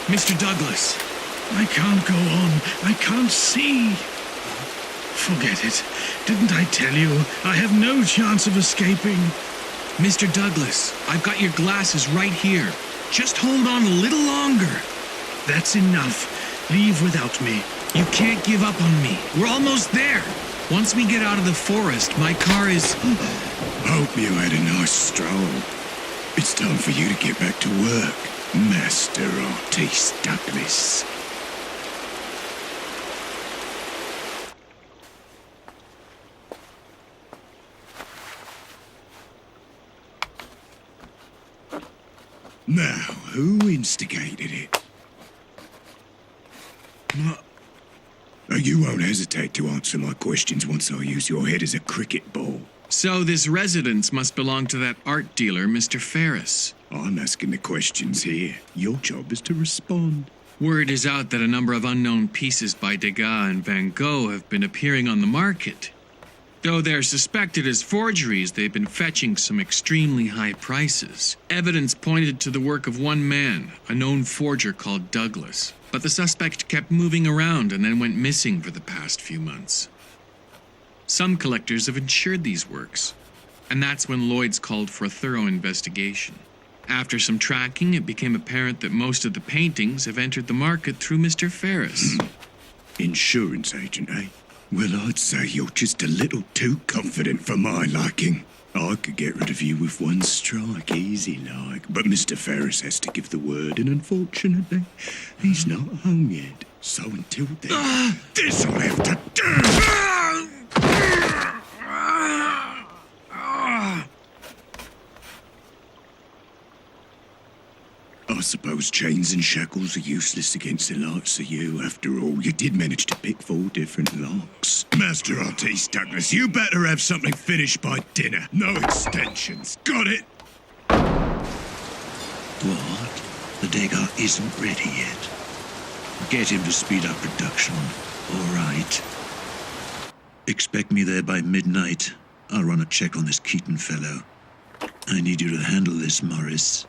Mr. Douglas. I can't go on. I can't see. Forget it. Didn't I tell you? I have no chance of escaping. Mr. Douglas, I've got your glasses right here. Just hold on a little longer. That's enough. Leave without me. You can't give up on me. We're almost there. Once we get out of the forest, my car is... Hope you had a nice stroll. It's time for you to get back to work, Master Artiste Douglas. Now, who instigated it? You won't hesitate to answer my questions once I use your head as a cricket ball. So this residence must belong to that art dealer, Mr. Ferris. I'm asking the questions here. Your job is to respond. Word is out that a number of unknown pieces by Degas and Van Gogh have been appearing on the market. Though they're suspected as forgeries, they've been fetching some extremely high prices. Evidence pointed to the work of one man, a known forger called Douglas. But the suspect kept moving around and then went missing for the past few months. Some collectors have insured these works, and that's when Lloyd's called for a thorough investigation. After some tracking, it became apparent that most of the paintings have entered the market through Mr. Ferris. Insurance agent, eh? Well, I'd say you're just a little too confident for my liking. I could get rid of you with one strike, easy like. But Mr. Ferris has to give the word, and unfortunately, he's not home yet. So until then, this'll have to do! I suppose chains and shackles are useless against the likes of you. After all, you did manage to pick 4 different locks. Master Artiste Douglas, you better have something finished by dinner. No extensions. Got it? What? The Degas isn't ready yet. Get him to speed up production. All right. Expect me there by midnight. I'll run a check on this Keaton fellow. I need you to handle this, Morris.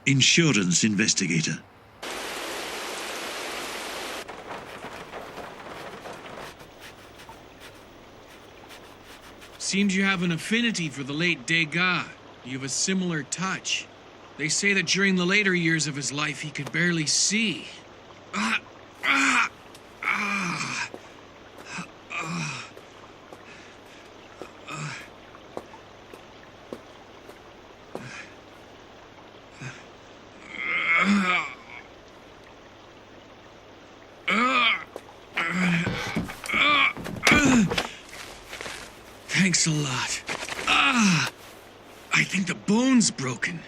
Insurance investigator. Seems you have an affinity for the late Degas. You have a similar touch. They say that during the later years of his life, he could barely see. Thanks a lot. I think the bone's broken.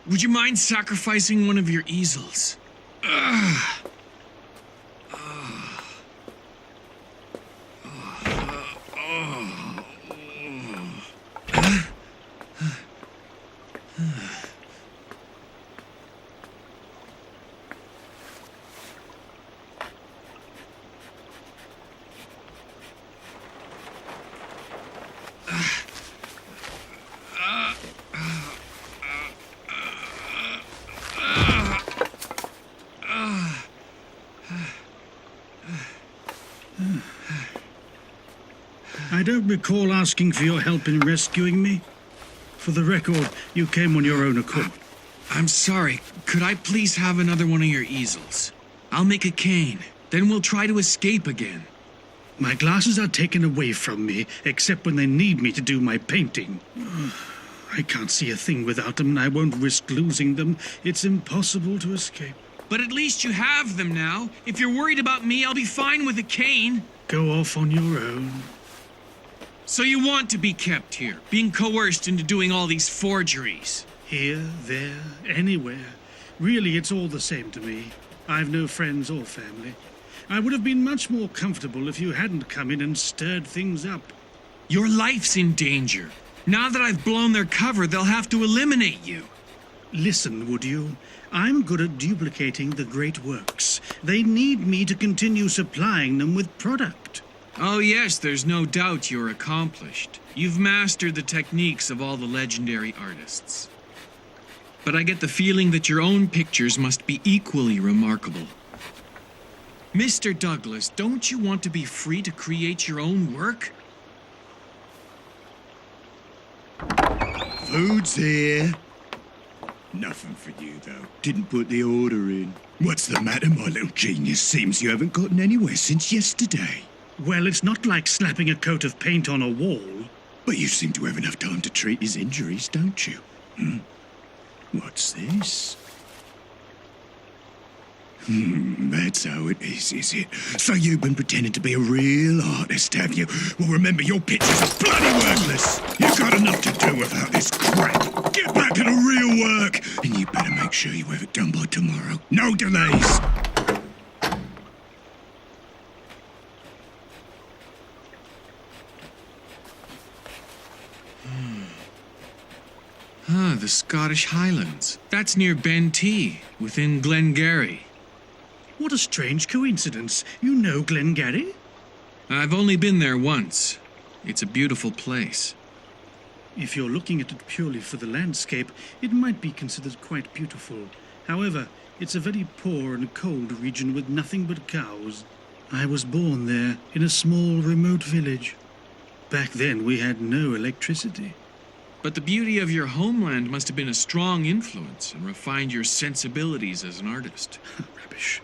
Would you mind sacrificing one of your easels? I don't recall asking for your help in rescuing me. For the record, you came on your own accord. I'm sorry. Could I please have another one of your easels? I'll make a cane. Then we'll try to escape again. My glasses are taken away from me, except when they need me to do my painting. I can't see a thing without them, and I won't risk losing them. It's impossible to escape. But at least you have them now. If you're worried about me, I'll be fine with a cane. Go off on your own. So you want to be kept here, being coerced into doing all these forgeries? Here, there, anywhere. Really, it's all the same to me. I've no friends or family. I would have been much more comfortable if you hadn't come in and stirred things up. Your life's in danger. Now that I've blown their cover, they'll have to eliminate you. Listen, would you? I'm good at duplicating the great works. They need me to continue supplying them with product. Oh yes, there's no doubt you're accomplished. You've mastered the techniques of all the legendary artists. But I get the feeling that your own pictures must be equally remarkable. Mr. Douglas, don't you want to be free to create your own work? Food's here. Nothing for you, though. Didn't put the order in. What's the matter, my little genius? Seems you haven't gotten anywhere since yesterday. Well, it's not like slapping a coat of paint on a wall. But you seem to have enough time to treat his injuries, don't you? What's this? That's how it is it? So you've been pretending to be a real artist, have you? Well, remember, your pictures are bloody worthless. You've got enough to do without this crap. Get back to the real work, and you better make sure you have it done by tomorrow. No delays. The Scottish Highlands. That's near Bentee, within Glengarry. What a strange coincidence. You know Glengarry? I've only been there once. It's a beautiful place. If you're looking at it purely for the landscape, it might be considered quite beautiful. However, it's a very poor and cold region with nothing but cows. I was born there, in a small, remote village. Back then, we had no electricity. But the beauty of your homeland must have been a strong influence and refined your sensibilities as an artist. Rubbish.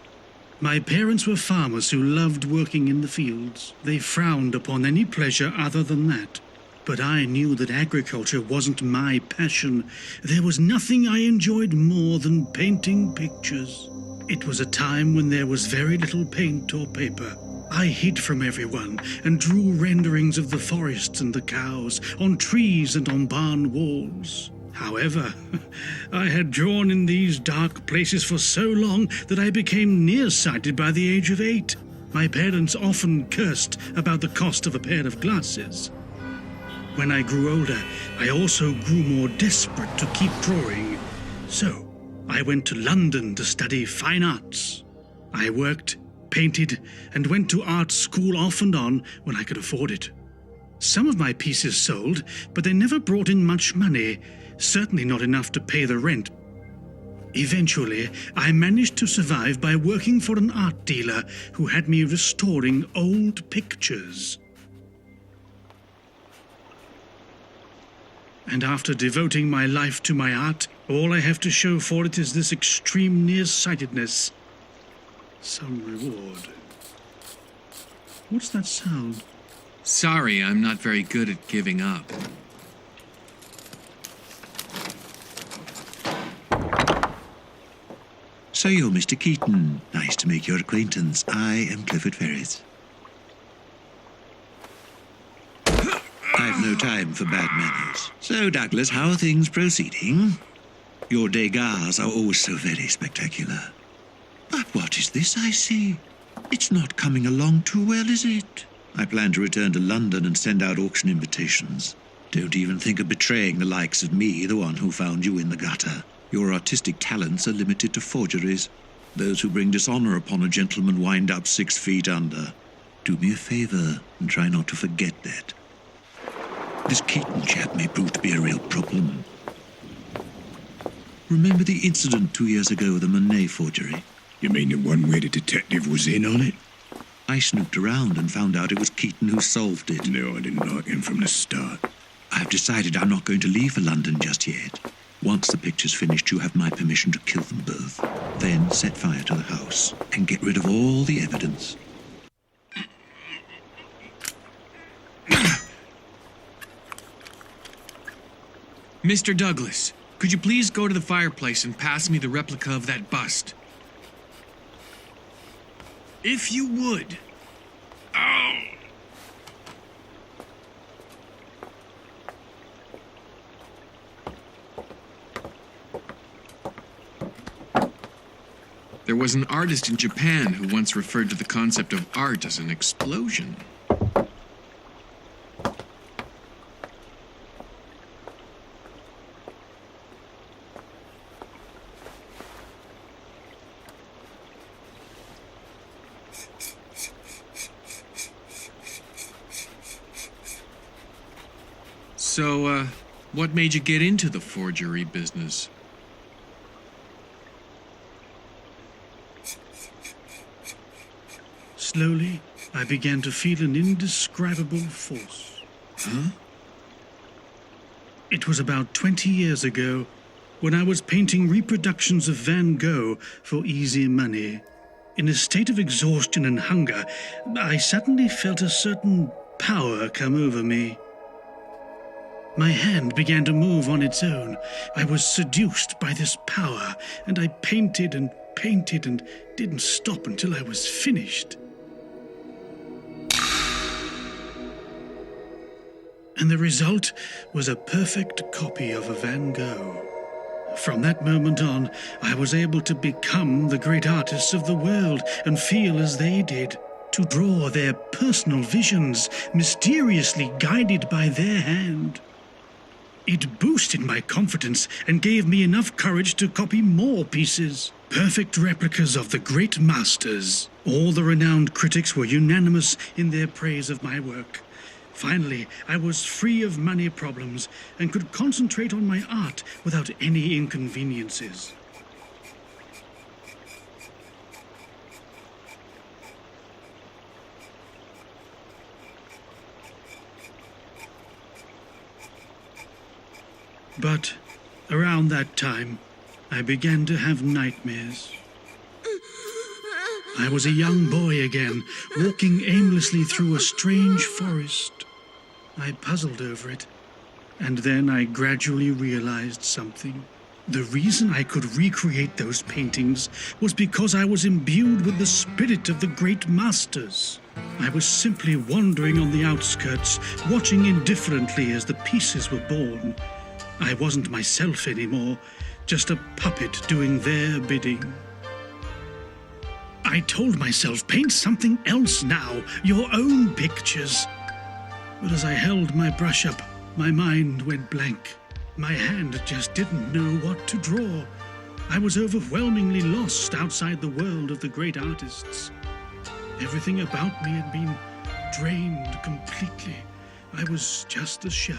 My parents were farmers who loved working in the fields. They frowned upon any pleasure other than that. But I knew that agriculture wasn't my passion. There was nothing I enjoyed more than painting pictures. It was a time when there was very little paint or paper. I hid from everyone and drew renderings of the forests and the cows, on trees and on barn walls. However, I had drawn in these dark places for so long that I became nearsighted by the age of 8. My parents often cursed about the cost of a pair of glasses. When I grew older, I also grew more desperate to keep drawing. So, I went to London to study fine arts. I worked, painted, and went to art school off and on when I could afford it. Some of my pieces sold, but they never brought in much money, certainly not enough to pay the rent. Eventually, I managed to survive by working for an art dealer who had me restoring old pictures. And after devoting my life to my art, all I have to show for it is this extreme nearsightedness. Some reward. What's that sound? Sorry, I'm not very good at giving up. So you're Mr. Keaton. Nice to make your acquaintance. I am Clifford Ferris. I've no time for bad manners. So, Douglas, how are things proceeding? Your Degas are always so very spectacular. But what is this I see? It's not coming along too well, is it? I plan to return to London and send out auction invitations. Don't even think of betraying the likes of me, the one who found you in the gutter. Your artistic talents are limited to forgeries. Those who bring dishonor upon a gentleman wind up 6 feet under. Do me a favor and try not to forget that. This Keaton chap may prove to be a real problem. Remember the incident 2 years ago with the Monet forgery? You mean the one where the detective was in on it? I snooped around and found out it was Keaton who solved it. No, I didn't like him from the start. I've decided I'm not going to leave for London just yet. Once the picture's finished, you have my permission to kill them both. Then set fire to the house and get rid of all the evidence. Mr. Douglas, could you please go to the fireplace and pass me the replica of that bust? If you would. Oh. There was an artist in Japan who once referred to the concept of art as an explosion. So, what made you get into the forgery business? Slowly, I began to feel an indescribable force. Huh? It was about 20 years ago, when I was painting reproductions of Van Gogh for easy money. In a state of exhaustion and hunger, I suddenly felt a certain power come over me. My hand began to move on its own. I was seduced by this power, and I painted and painted and didn't stop until I was finished. And the result was a perfect copy of a Van Gogh. From that moment on, I was able to become the great artists of the world and feel as they did, to draw their personal visions, mysteriously guided by their hand. It boosted my confidence and gave me enough courage to copy more pieces, perfect replicas of the great masters. All the renowned critics were unanimous in their praise of my work. Finally, I was free of money problems and could concentrate on my art without any inconveniences. But around that time, I began to have nightmares. I was a young boy again, walking aimlessly through a strange forest. I puzzled over it, and then I gradually realized something. The reason I could recreate those paintings was because I was imbued with the spirit of the great masters. I was simply wandering on the outskirts, watching indifferently as the pieces were born. I wasn't myself anymore, just a puppet doing their bidding. I told myself, paint something else now, your own pictures. But as I held my brush up, my mind went blank. My hand just didn't know what to draw. I was overwhelmingly lost outside the world of the great artists. Everything about me had been drained completely. I was just a shell.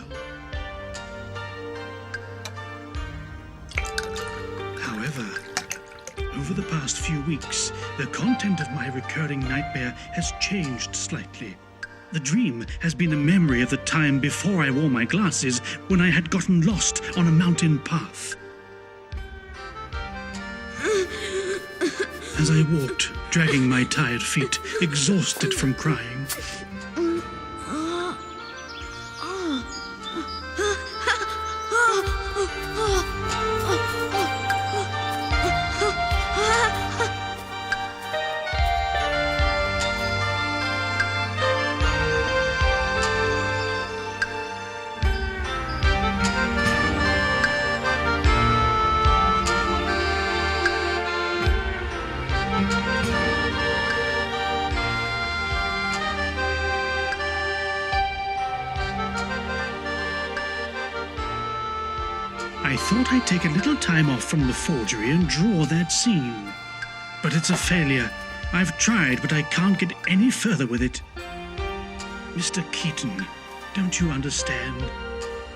However, over the past few weeks, the content of my recurring nightmare has changed slightly. The dream has been a memory of the time before I wore my glasses, when I had gotten lost on a mountain path. As I walked, dragging my tired feet, exhausted from crying, I thought I'd take a little time off from the forgery and draw that scene. But it's a failure. I've tried, but I can't get any further with it. Mr. Keaton, don't you understand?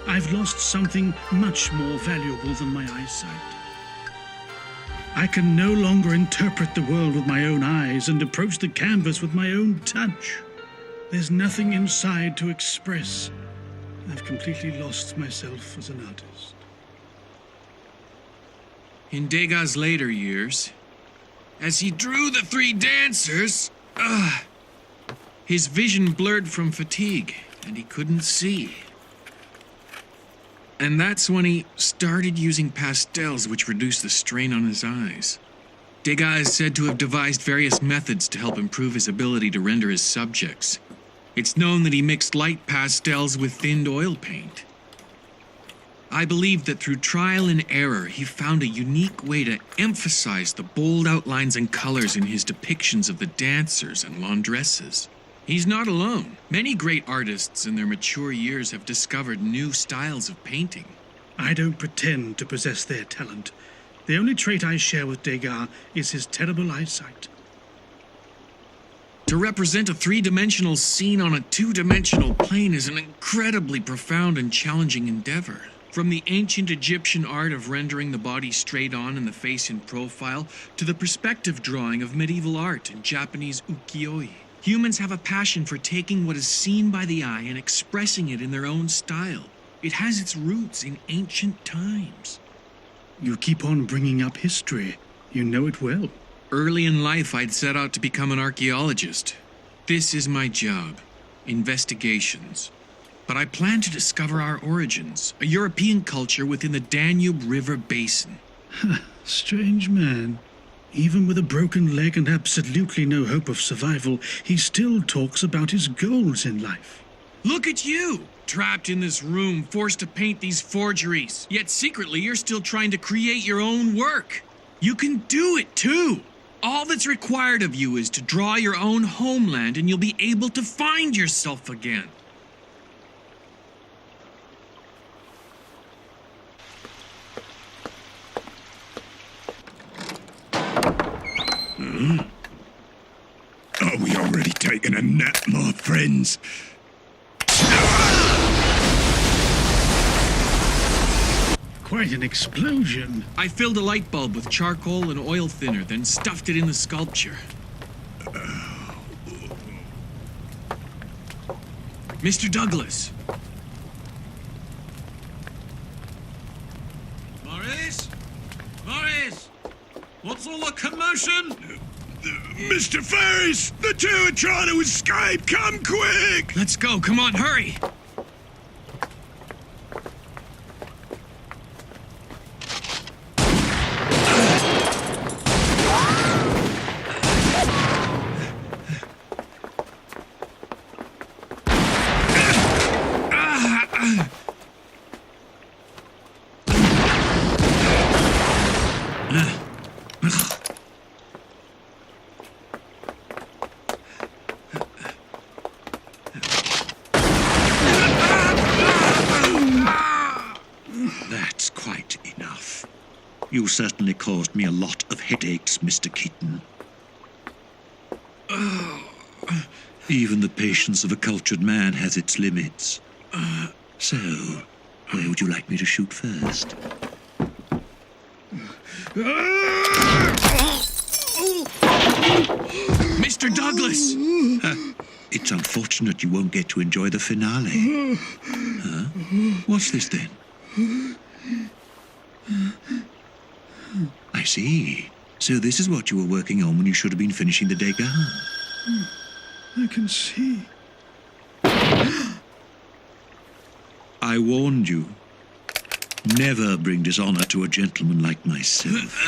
I've lost something much more valuable than my eyesight. I can no longer interpret the world with my own eyes and approach the canvas with my own touch. There's nothing inside to express. I've completely lost myself as an artist. In Degas' later years, as he drew the three dancers, his vision blurred from fatigue, and he couldn't see. And that's when he started using pastels, which reduced the strain on his eyes. Degas is said to have devised various methods to help improve his ability to render his subjects. It's known that he mixed light pastels with thinned oil paint. I believe that through trial and error, he found a unique way to emphasize the bold outlines and colors in his depictions of the dancers and laundresses. He's not alone. Many great artists in their mature years have discovered new styles of painting. I don't pretend to possess their talent. The only trait I share with Degas is his terrible eyesight. To represent a three-dimensional scene on a two-dimensional plane is an incredibly profound and challenging endeavor. From the ancient Egyptian art of rendering the body straight on and the face in profile, to the perspective drawing of medieval art and Japanese ukiyo-e. Humans have a passion for taking what is seen by the eye and expressing it in their own style. It has its roots in ancient times. You keep on bringing up history. You know it well. Early in life, I'd set out to become an archaeologist. This is my job. Investigations. But I plan to discover our origins, a European culture within the Danube River basin. Strange man. Even with a broken leg and absolutely no hope of survival, he still talks about his goals in life. Look at you! Trapped in this room, forced to paint these forgeries. Yet secretly, you're still trying to create your own work. You can do it, too! All that's required of you is to draw your own homeland and you'll be able to find yourself again. Are we already taking a nap, my friends? Quite an explosion. I filled a light bulb with charcoal and oil thinner, then stuffed it in the sculpture. Mr. Douglas. Maurice? Maurice! What's all the commotion? Mr. Ferris! The two are trying to escape! Come quick! Let's go, come on, hurry! That's quite enough. You certainly caused me a lot of headaches, Mr. Keaton. Even the patience of a cultured man has its limits. So, where would you like me to shoot first? Mr. Douglas! It's unfortunate you won't get to enjoy the finale. Huh? What's this then? I see. So this is what you were working on when you should have been finishing the Degas. I can see. I warned you. Never bring dishonor to a gentleman like myself.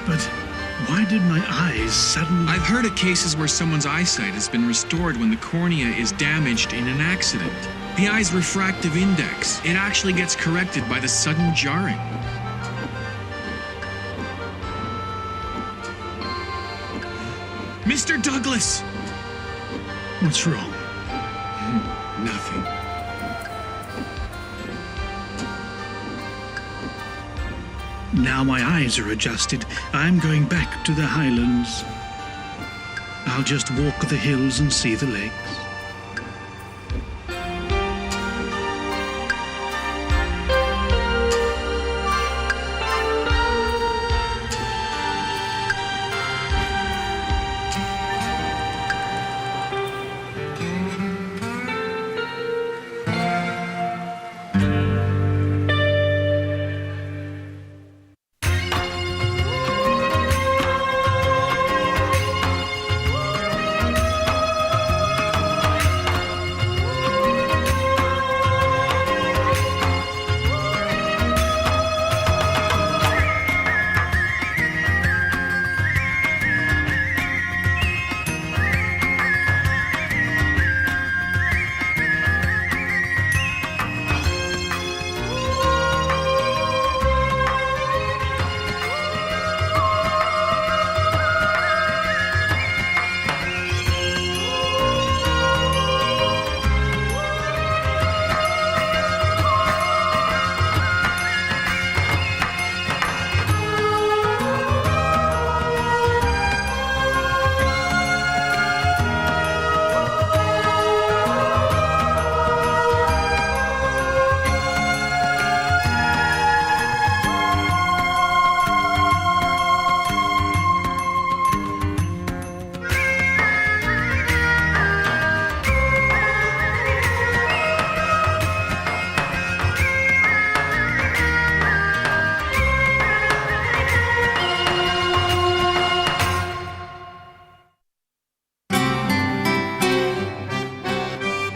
But why did my eyes suddenly... I've heard of cases where someone's eyesight has been restored when the cornea is damaged in an accident. The eye's refractive index, it actually gets corrected by the sudden jarring. Mr. Douglas! What's wrong? Nothing. Now my eyes are adjusted, I'm going back to the Highlands. I'll just walk the hills and see the lakes.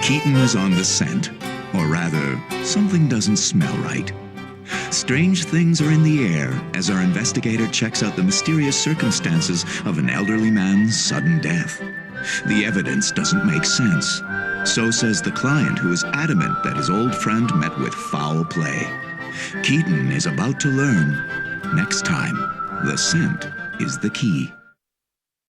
Keaton is on the scent. Or rather, something doesn't smell right. Strange things are in the air as our investigator checks out the mysterious circumstances of an elderly man's sudden death. The evidence doesn't make sense. So says the client, who is adamant that his old friend met with foul play. Keaton is about to learn. Next time, the scent is the key.